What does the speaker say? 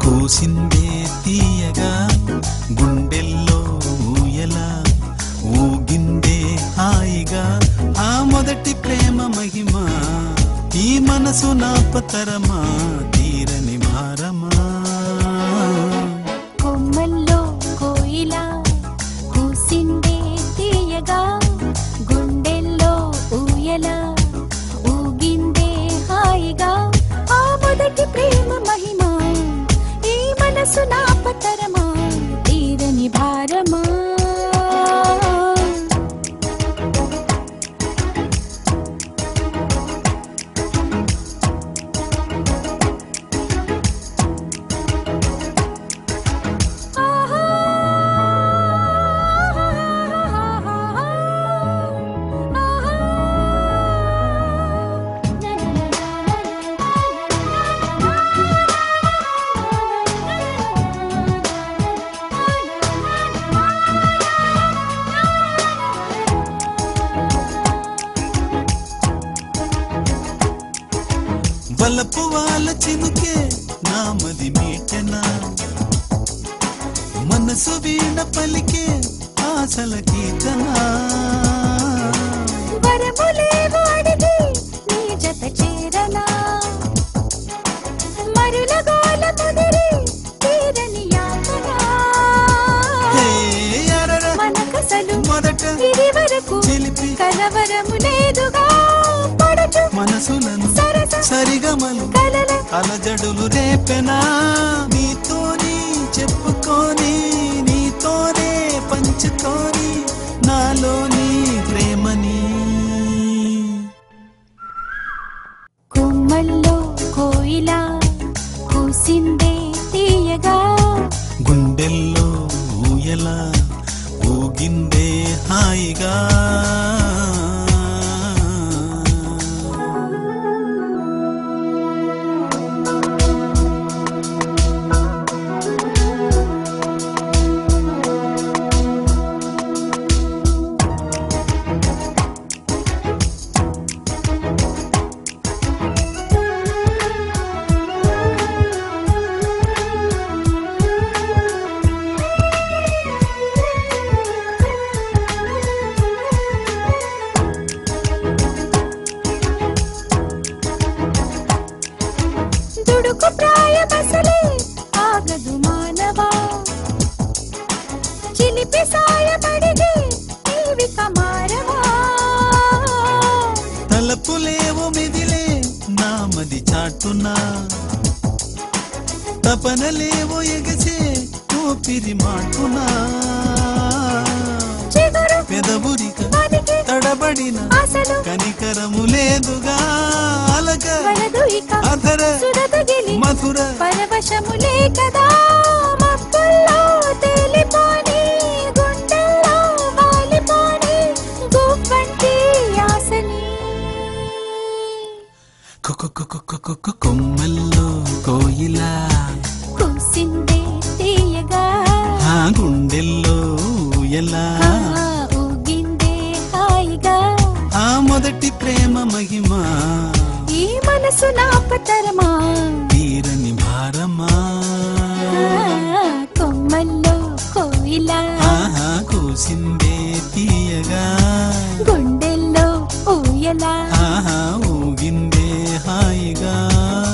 కూసిందే తీయగా గుండెల్లో ఊయలా ఊగిందే హాయిగా ఆ మొదటి ప్రేమ మహిమ ఈ మనసు నాపతరమా తీరని భారమా కొమ్మల్లో కోయిలా కూసిందే తీయగా గుండెల్లో ఊయలా ఊగిందే హాయిగా ఆ మొదటి ప్రేమ మహిమ ఈ మనసు నాపతరమా తీరని భారమా వలపు వాళ్ళ చినుకే నామది మీటనా మనసు వీణ పలికే ఆశల కీర్తనా వరములేవో అడిగి నీ జత చేరనా మరుల గోల ముదిరి తీరని యాతనా మనకసలు మొదట ఇది వరకు చిలిపి కలవరము లేదుగా పడచు మనసులను సరిగమలు అలజడులు రేపెనా నీతోని చెప్పుకొని నీతోనే పంచుకొని నాలోని ప్రేమని కొమ్మల్లో కోయిలా కూసిందే తీయగా గుండెల్లో ఊయలా ఊగిందే హాయిగా దుడుకు ప్రాయమసలే ఆగదు మానవా చిలిపి సాయపడిగే జీవిక మారవా తలపులేవో మిదిలే నామది చాటునా తపనలేవో ఎగసే ఊపిరి మాటునా పెదవురిక తడబడిన కనికరము లేదుగా అలక అధర మధుర పరవశములే కదా మబ్బుల్లో తేలిపోని గుండెల్లో వాలిపోని గువ్వంటి ఆశని కొమ్మల్లో కోయిలా కూసిందే తీయగా గుండెల్లో ఊయలా ఊగిందే హాయిగా ఆ మొదటి ప్రేమ మహిమ ఈ మనసు నాపతరమా తీరని భారమా కొమ్మల్లో కోయిలా కూసిందే తీయగా గుండెల్లో ఊయలా